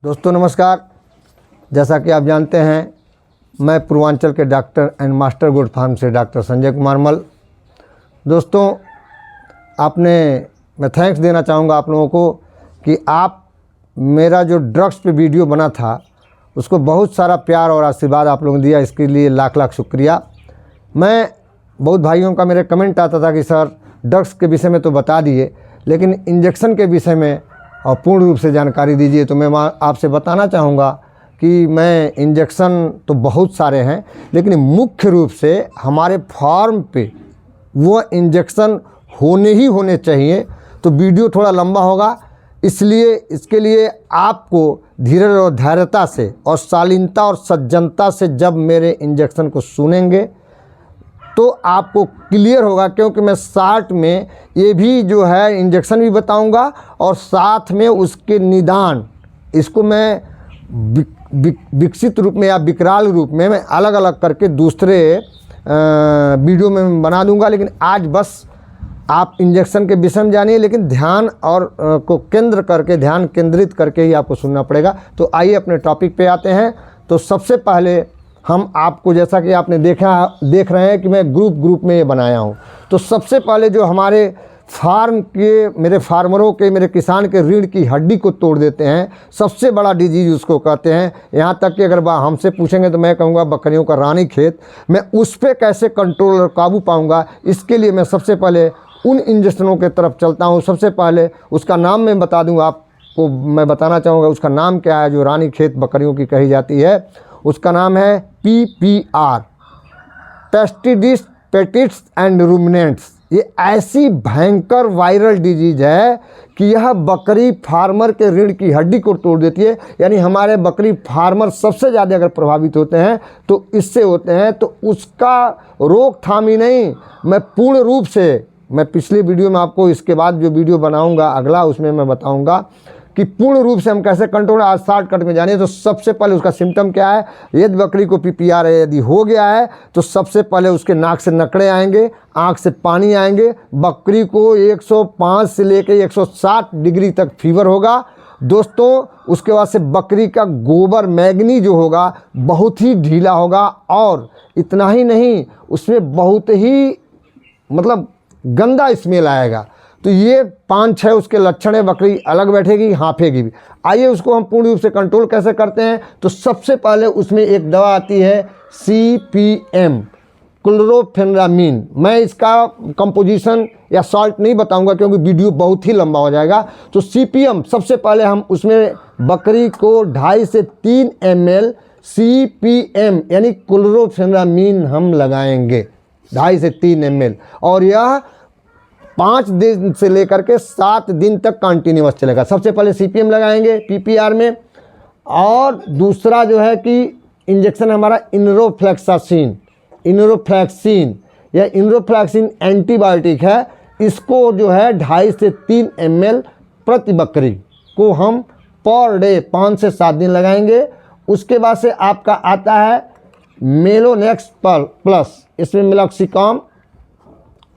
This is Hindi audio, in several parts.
दोस्तों नमस्कार। जैसा कि आप जानते हैं, मैं पूर्वांचल के doctor and master goat farm से डॉक्टर संजय कुमार मल। दोस्तों मैं थैंक्स देना चाहूँगा आप लोगों को कि आप मेरा जो ड्रग्स पे वीडियो बना था उसको बहुत सारा प्यार और आशीर्वाद आप लोगों ने दिया, इसके लिए लाख लाख शुक्रिया। मैं बहुत भाइयों का मेरे कमेंट आता था कि सर ड्रग्स के विषय में तो बता दिए, लेकिन इंजेक्शन के विषय में और पूर्ण रूप से जानकारी दीजिए। तो मैं आपसे बताना चाहूँगा कि मैं इंजेक्शन तो बहुत सारे हैं, लेकिन मुख्य रूप से हमारे फार्म पे वो इंजेक्शन होने चाहिए। तो वीडियो थोड़ा लंबा होगा, इसलिए इसके लिए आपको धीरज और धैर्यता से और शालीनता और सज्जनता से जब मेरे इंजेक्शन को सुनेंगे तो आपको क्लियर होगा, क्योंकि मैं साथ में ये भी जो है इंजेक्शन भी बताऊंगा और साथ में उसके निदान, इसको मैं विकसित रूप में या विकराल रूप में मैं अलग अलग करके दूसरे वीडियो में बना दूंगा। लेकिन आज बस आप इंजेक्शन के विषय में जानिए, लेकिन ध्यान और को ध्यान केंद्रित करके ही आपको सुनना पड़ेगा। तो आइए अपने टॉपिक पे आते हैं। तो सबसे पहले हम आपको, जैसा कि आपने देख रहे हैं कि मैं ग्रुप में ये बनाया हूँ। तो सबसे पहले जो हमारे फार्म के, मेरे फार्मरों के, मेरे किसान के रीढ़ की हड्डी को तोड़ देते हैं, सबसे बड़ा डिजीज उसको कहते हैं। यहाँ तक कि अगर हमसे पूछेंगे तो मैं कहूँगा बकरियों का रानीखेत। मैं उस पर कैसे कंट्रोल और काबू पाऊँगा, इसके लिए मैं सबसे पहले उन इंजेक्शनों के तरफ चलता हूँ। सबसे पहले उसका नाम मैं बता दूँ आपको, मैं बताना चाहूँगा उसका नाम क्या है जो रानीखेत बकरियों की कही जाती है। उसका नाम है PPR, पेस्टिडिस पेटिट्स एंड रूमिनेंट्स। ये ऐसी भयंकर वायरल डिजीज है कि यह बकरी फार्मर के रीढ़ की हड्डी को तोड़ देती है। यानी हमारे बकरी फार्मर सबसे ज़्यादा अगर प्रभावित होते हैं तो इससे होते हैं। तो उसका रोकथाम ही नहीं, मैं पूर्ण रूप से, मैं पिछले वीडियो में आपको, इसके बाद जो वीडियो बनाऊंगा अगला, उसमें मैं बताऊंगा कि पूर्ण रूप से हम कैसे कंट्रोल। आज शॉर्टकट में जानिए। तो सबसे पहले उसका सिम्टम क्या है। यदि बकरी को PPR है, यदि हो गया है, तो सबसे पहले उसके नाक से नकड़े आएंगे, आंख से पानी आएंगे, बकरी को 105 से लेकर 160 डिग्री तक फीवर होगा दोस्तों। उसके बाद से बकरी का गोबर मैग्नी जो होगा बहुत ही ढीला होगा, और इतना ही नहीं, उसमें बहुत ही मतलब गंदा स्मेल आएगा। तो ये 5-6 उसके लक्षण है। बकरी अलग बैठेगी, हाँफेगी भी। आइए उसको हम पूर्ण रूप से कंट्रोल कैसे करते हैं। तो सबसे पहले उसमें एक दवा आती है CPM, क्लोरोफेनेरामीन। मैं इसका कंपोजिशन या सॉल्ट नहीं बताऊंगा क्योंकि वीडियो बहुत ही लंबा हो जाएगा। तो CPM सबसे पहले हम उसमें बकरी को 2.5 से 3 ml CPM यानी क्लोरोफेनेरामीन हम लगाएंगे, 2.5 से 3 ml, और यह 5 दिन से लेकर के 7 दिन तक कंटिन्यूअस चलेगा। सबसे पहले CPM लगाएंगे PPR में। और दूसरा जो है कि इंजेक्शन हमारा इनरोफ्लैक्सिन। यह इनरोफ्लैक्सिन एंटीबायोटिक है। इसको जो है 2.5 से 3 ml प्रति बकरी को हम पर डे 5 से 7 दिन लगाएंगे। उसके बाद से आपका आता है मेलोनेक्स प्लस। इसमें मिलॉक्सिकम,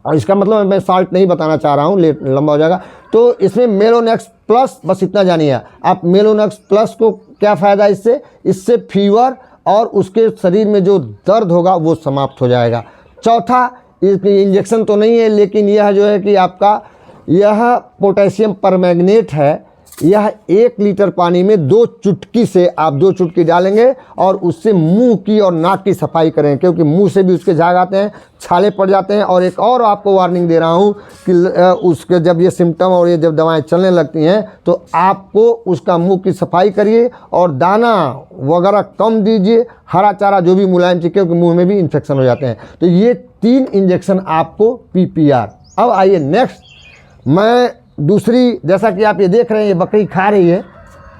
और इसका मतलब मैं साल्ट नहीं बताना चाह रहा हूँ, लंबा हो जाएगा। तो इसमें मेलोनेक्स प्लस, बस इतना जानिए आप। मेलोनेक्स प्लस को क्या फ़ायदा इससे फीवर और उसके शरीर में जो दर्द होगा वो समाप्त हो जाएगा। चौथा, इंजेक्शन तो नहीं है, लेकिन यह जो है कि आपका यह पोटेशियम परमैंगनेट है। यह 1 लीटर पानी में 2 चुटकी से आप 2 चुटकी डालेंगे और उससे मुंह की और नाक की सफाई करें, क्योंकि मुंह से भी उसके झाग आते हैं, छाले पड़ जाते हैं। और एक और आपको वार्निंग दे रहा हूं कि उसके जब ये सिम्टम और ये जब दवाएं चलने लगती हैं तो आपको उसका मुंह की सफाई करिए और दाना वगैरह कम दीजिए, हरा चारा जो भी मुलायम चाहिए, क्योंकि मुँह में भी इन्फेक्शन हो जाते हैं। तो ये 3 इंजेक्शन आपको PPR। अब आइए नेक्स्ट, मैं दूसरी, जैसा कि आप ये देख रहे हैं ये बकरी खा रही है।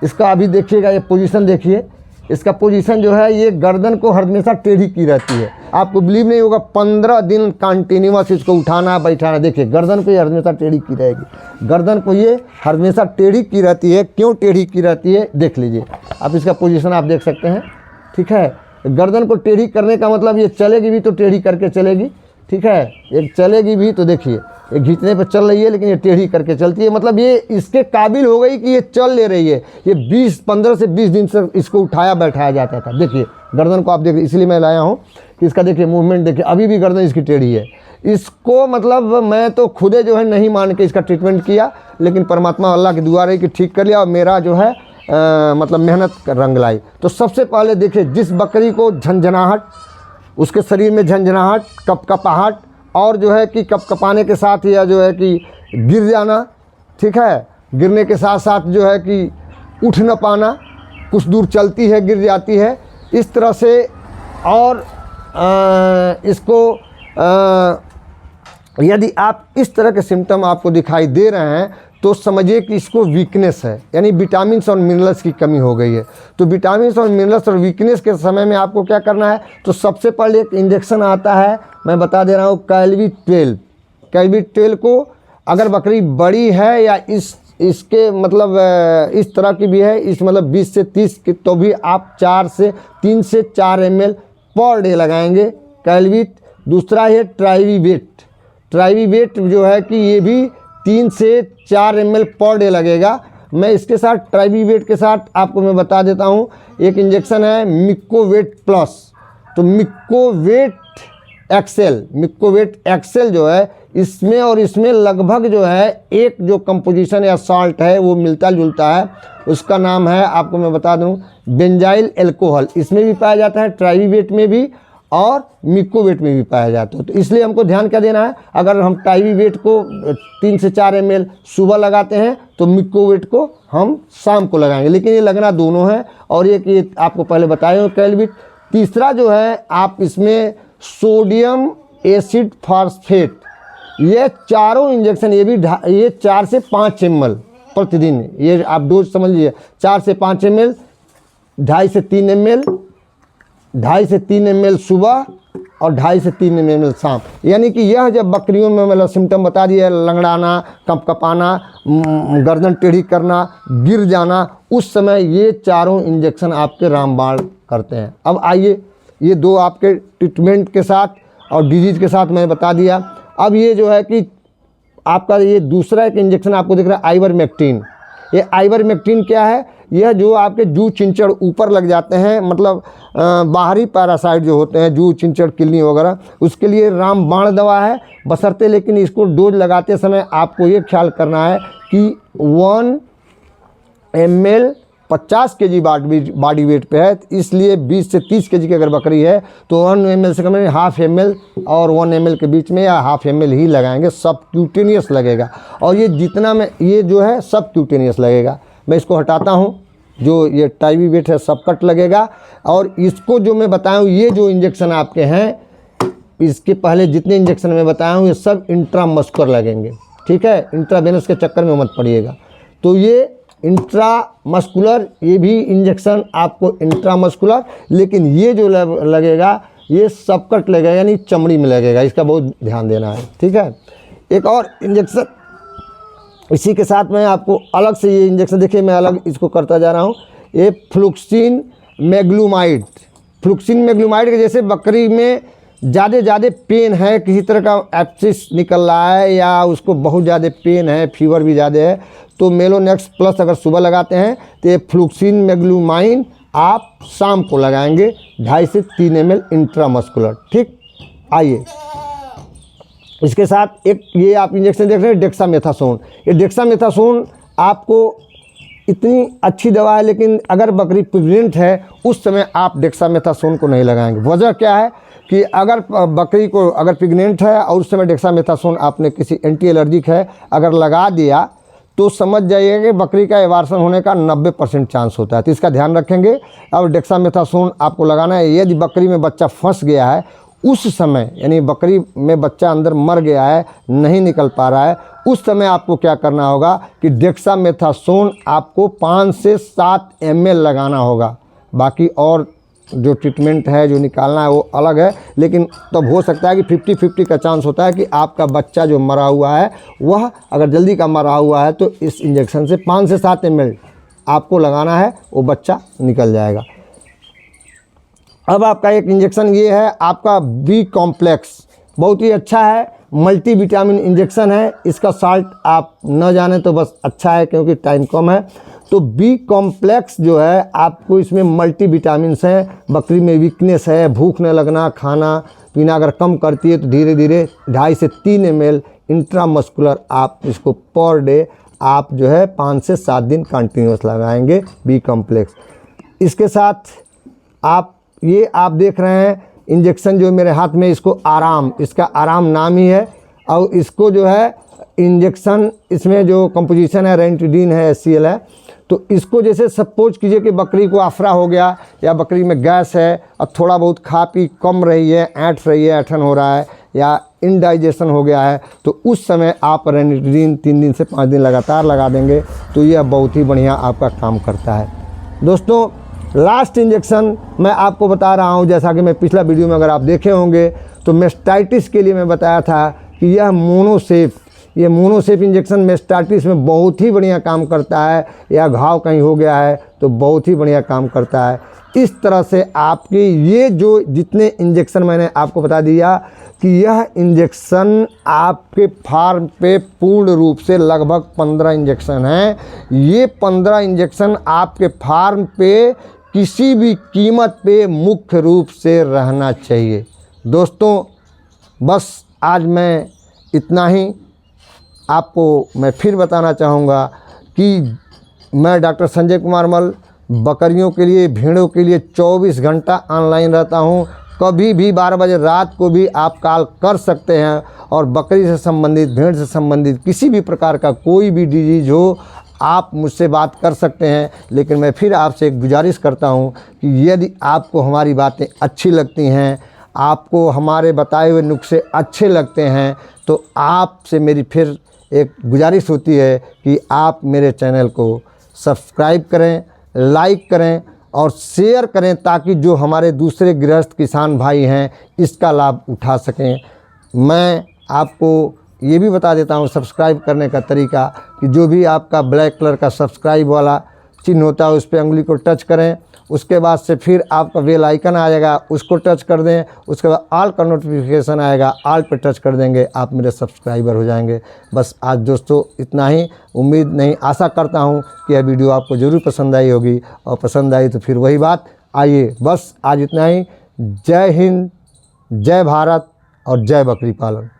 इसका अभी देखिएगा, ये पोजीशन देखिए। इसका पोजीशन जो है, ये गर्दन को हमेशा टेढ़ी की रहती है। आपको बिलीव नहीं होगा, 15 दिन कंटिन्यूअस इसको उठाना बैठाना। देखिए गर्दन को ये हमेशा टेढ़ी की रहेगी, गर्दन को ये हमेशा टेढ़ी की रहती है। क्यों टेढ़ी की रहती है देख लीजिए आप, इसका पोजीशन आप देख सकते हैं। ठीक है, गर्दन को टेढ़ी करने का मतलब ये चलेगी भी तो टेढ़ी करके चलेगी। ठीक है। एक चलेगी भी तो देखिए ये खींचने पर चल रही है, लेकिन ये टेढ़ी करके चलती है, मतलब ये इसके काबिल हो गई कि ये चल ले रही है। ये 15 से 20 दिन से इसको उठाया बैठाया जाता था। देखिए गर्दन को आप देखिए, इसलिए मैं लाया हूँ कि इसका देखिए मूवमेंट देखिए, अभी भी गर्दन इसकी टेढ़ी है। इसको मतलब मैं तो खुदे जो है नहीं मान के इसका ट्रीटमेंट किया, लेकिन परमात्मा अल्लाह की दुआ रही कि ठीक कर लिया और मेरा जो है मतलब मेहनत रंग लाई। तो सबसे पहले देखिए, जिस बकरी को झंझनाहट, उसके शरीर में झंझनाहट, कपकपाहट और जो है कि कपकपाने के साथ या जो है कि गिर जाना, ठीक है, गिरने के साथ साथ जो है कि उठ न पाना, कुछ दूर चलती है गिर जाती है, इस तरह से। और इसको यदि आप इस तरह के सिम्टम आपको दिखाई दे रहे हैं तो समझिए कि इसको वीकनेस है, यानी विटामिन्स और मिनरल्स की कमी हो गई है। तो विटामिन्स और मिनरल्स और वीकनेस के समय में आपको क्या करना है, तो सबसे पहले एक इंजेक्शन आता है, मैं बता दे रहा हूँ, कैलवी 12 को अगर बकरी बड़ी है या इसके मतलब इस तरह की भी है, इस मतलब 20 से 30 की, तो भी आप 3 से 4 ml पर डे लगाएंगे कैलवीट। दूसरा है ट्राइवीवेट जो है कि ये भी 3 से 4 ml पर डे लगेगा। मैं इसके साथ ट्राइवीवेट के साथ आपको मैं बता देता हूँ, एक इंजेक्शन है मिक्कोवेट प्लस। तो मिक्कोवेट एक्सेल जो है, इसमें और इसमें लगभग जो है एक जो कंपोजिशन या साल्ट है वो मिलता जुलता है। उसका नाम है, आपको मैं बता दूं, बेंजाइल अल्कोहल। इसमें भी पाया जाता है, ट्राइवीवेट में भी और मिक्कोवेट में भी पाया जाता है। तो इसलिए हमको ध्यान क्या देना है, अगर हम ट्राइवीवेट को 3 से 4 ml सुबह लगाते हैं तो मिक्कोवेट को हम शाम को लगाएंगे, लेकिन ये लगना दोनों है। और एक ये आपको पहले बताए हो कैलवीट। तीसरा जो है, आप इसमें सोडियम एसिड फॉस्फेट, ये चारों इंजेक्शन, ये 4 से 5 ml प्रतिदिन, ये आप डोज समझ लीजिए, 4 से 5 ml, 2.5 से 3 ml सुबह और 2.5 से 3 ml शाम। यानी कि यह जब बकरियों में मतलब सिम्टम बता दिया, लंगड़ाना, कपकपाना, गर्दन टेढ़ी करना, गिर जाना, उस समय ये चारों इंजेक्शन आपके रामबाण करते हैं। अब आइए, ये 2 आपके ट्रीटमेंट के साथ और डिजीज़ के साथ मैंने बता दिया। अब ये जो है कि आपका ये दूसरा एक इंजेक्शन आपको दिख रहा है, आइवरमेक्टिन। ये आइवरमेक्टिन क्या है, यह जो आपके जू चिंचड़ ऊपर लग जाते हैं, मतलब बाहरी पैरासाइट जो होते हैं, जू चिंचड़ किलनी वगैरह, उसके लिए रामबाण दवा है। बशर्ते लेकिन इसको डोज लगाते समय आपको ये ख्याल करना है कि 1 ml 50 kg बॉडी वेट पे है, इसलिए 20 से 30 kg की अगर बकरी है तो 1 ml से कम नहीं, 1/2 ml और 1 ml के बीच में या 1/2 ml ही लगाएंगे। सब क्यूटेनियस लगेगा, और ये जितना में ये जो है सब क्यूटेनियस लगेगा। मैं इसको हटाता हूँ, जो ये ट्राइवीवेट है सब कट लगेगा। और इसको जो मैं बताया हूँ, ये जो इंजेक्शन आपके हैं, इसके पहले जितने इंजेक्शन मैं बताया हूँ ये सब इंट्रामस्कुलर लगेंगे, ठीक है। इंट्रावेनस के चक्कर में मत पड़िएगा। तो ये इंट्रामस्कुलर, ये भी इंजेक्शन आपको इंट्रामस्कुलर, लेकिन ये जो लगेगा ये सबकट लगेगा, यानी चमड़ी में लगेगा। इसका बहुत ध्यान देना है, ठीक है। एक और इंजेक्शन इसी के साथ मैं आपको अलग से ये इंजेक्शन, देखिए मैं अलग इसको करता जा रहा हूँ। ये फ्लुक्सिन मैग्लूमाइड के जैसे बकरी में ज़्यादा पेन है, किसी तरह का एब्सिस निकल रहा है या उसको बहुत ज़्यादा पेन है, फीवर भी ज़्यादा है, तो मेलोनेक्स प्लस अगर सुबह लगाते हैं तो ये फ्लुक्सिन मैग्लूमाइन आप शाम को लगाएंगे, 2.5 से 3 ml इंट्रामस्कुलर, ठीक। आइए, इसके साथ एक ये आप इंजेक्शन देख रहे हैं, डेक्सामेथासोन। ये डेक्सामेथासोन आपको इतनी अच्छी दवा है, लेकिन अगर बकरी प्रेग्नेंट है उस समय आप डेक्सामेथासोन को नहीं लगाएंगे। वजह क्या है कि अगर बकरी को अगर प्रेग्नेंट है और उस समय डेक्सामेथासोन आपने किसी एंटी एलर्जिक है अगर लगा दिया तो समझ जाइए कि बकरी का एबार्सन होने का 90% चांस होता है। तो इसका ध्यान रखेंगे। अब डेक्सामेथासोन आपको लगाना है। यदि बकरी में बच्चा फंस गया है उस समय, यानी बकरी में बच्चा अंदर मर गया है, नहीं निकल पा रहा है, उस समय आपको क्या करना होगा कि डेक्सामेथासोन आपको 5 से 7 ml लगाना होगा। बाकी और जो ट्रीटमेंट है जो निकालना है वो अलग है, लेकिन तब हो सकता है कि 50-50 का चांस होता है कि आपका बच्चा जो मरा हुआ है वह अगर जल्दी का मरा हुआ है तो इस इंजेक्शन से 5 से 7 ml आपको लगाना है, वो बच्चा निकल जाएगा। अब आपका एक इंजेक्शन ये है आपका बी कॉम्प्लेक्स। बहुत ही अच्छा है, मल्टी विटामिन इंजेक्शन है। इसका साल्ट आप न जाने तो बस अच्छा है, क्योंकि टाइम कम है। तो बी कॉम्प्लेक्स जो है आपको इसमें मल्टी विटामिन्स हैं। बकरी में वीकनेस है, भूख न लगना, खाना पीना अगर कम करती है तो धीरे धीरे 2.5 से 3 ml इंट्रामस्कुलर आप इसको पर डे आप जो है 5 से 7 दिन कंटिन्यूस लगाएंगे बी कॉम्प्लेक्स। इसके साथ आप देख रहे हैं इंजेक्शन जो मेरे हाथ में, इसको आराम, इसका आराम नाम ही है। और इसको जो है इंजेक्शन, इसमें जो कंपोजिशन है रेंटिडीन है, HCl है। तो इसको जैसे सपोज कीजिए कि बकरी को आफरा हो गया या बकरी में गैस है और थोड़ा बहुत खा पी कम रही है, ऐंठ रही है, ऐठन हो रहा है या इनडाइजेशन हो गया है, तो उस समय आप रेंटिडीन 3 दिन से 5 दिन लगातार लगा देंगे तो यह बहुत ही बढ़िया आपका काम करता है। दोस्तों, लास्ट इंजेक्शन मैं आपको बता रहा हूं, जैसा कि मैं पिछला वीडियो में अगर आप देखे होंगे तो मेस्टाइटिस के लिए मैं बताया था कि यह मोनोसेफ इंजेक्शन मेस्टाइटिस में बहुत ही बढ़िया काम करता है, या घाव कहीं हो गया है तो बहुत ही बढ़िया काम करता है। इस तरह से आपकी ये जो जितने इंजेक्शन मैंने आपको बता दिया कि यह इंजेक्शन आपके फार्म पे पूर्ण रूप से लगभग 15 इंजेक्शन हैं। ये 15 इंजेक्शन आपके फार्म पे किसी भी कीमत पे मुख्य रूप से रहना चाहिए। दोस्तों, बस आज मैं इतना ही आपको मैं फिर बताना चाहूँगा कि मैं डॉक्टर संजय कुमार मल बकरियों के लिए, भेड़ों के लिए 24 घंटा ऑनलाइन रहता हूँ। कभी भी 12 बजे रात को भी आप कॉल कर सकते हैं और बकरी से संबंधित, भेड़ से संबंधित किसी भी प्रकार का कोई भी डिजीज़ हो आप मुझसे बात कर सकते हैं। लेकिन मैं फिर आपसे एक गुजारिश करता हूँ कि यदि आपको हमारी बातें अच्छी लगती हैं, आपको हमारे बताए हुए नुस्खे अच्छे लगते हैं, तो आपसे मेरी फिर एक गुजारिश होती है कि आप मेरे चैनल को सब्सक्राइब करें, लाइक करें और शेयर करें, ताकि जो हमारे दूसरे गृहस्थ किसान भाई हैं इसका लाभ उठा सकें। मैं आपको ये भी बता देता हूँ सब्सक्राइब करने का तरीका, कि जो भी आपका ब्लैक कलर का सब्सक्राइब वाला चिन्ह होता है उस पर उंगली को टच करें। उसके बाद से फिर आपका बेल आइकन आएगा, उसको टच कर दें। उसके बाद ऑल का नोटिफिकेशन आएगा, ऑल पे टच कर देंगे, आप मेरे सब्सक्राइबर हो जाएंगे। बस आज दोस्तों इतना ही। उम्मीद नहीं, आशा करता हूँ कि यह वीडियो आपको ज़रूर पसंद आई होगी, और पसंद आई तो फिर वही बात। आइए, बस आज इतना ही। जय हिंद, जय भारत और जय बकरी पालन।